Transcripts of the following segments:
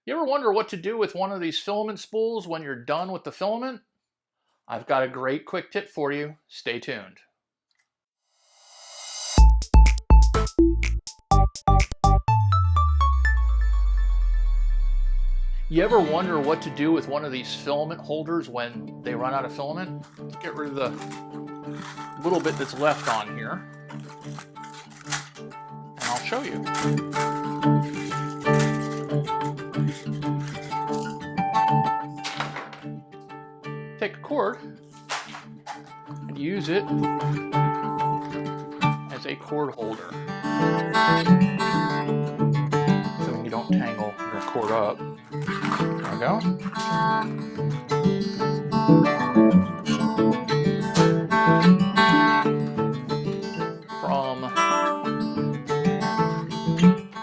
You ever wonder what to do with one of these filament spools when you're done with the filament? I've got a great quick tip for you. Stay tuned. You ever wonder what to do with one of these filament holders when they run out of filament? Let's get rid of the little bit that's left on here, and I'll show you. Take a cord and use it as a cord holder so you don't tangle your cord up. There we go. From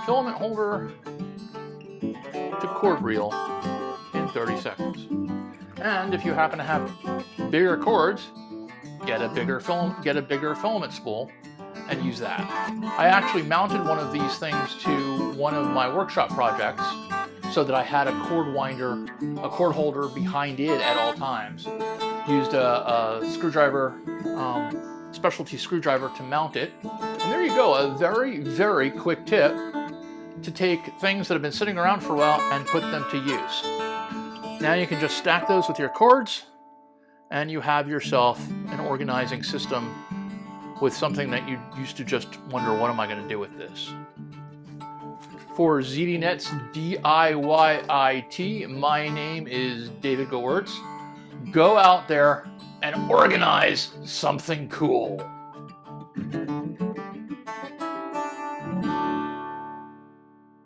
filament holder to cord reel in 30 seconds. And if you happen to have bigger cords, get a bigger filament spool and use that. I actually mounted one of these things to one of my workshop projects so that I had a cord holder behind it at all times. Used a screwdriver, specialty screwdriver to mount it. And there you go, a very, very quick tip to take things that have been sitting around for a while and put them to use. Now you can just stack those with your cords and you have yourself an organizing system with something that you used to just wonder, what am I going to do with this? For ZDNet's DIYIT, my name is David Goertz. Go out there and organize something cool.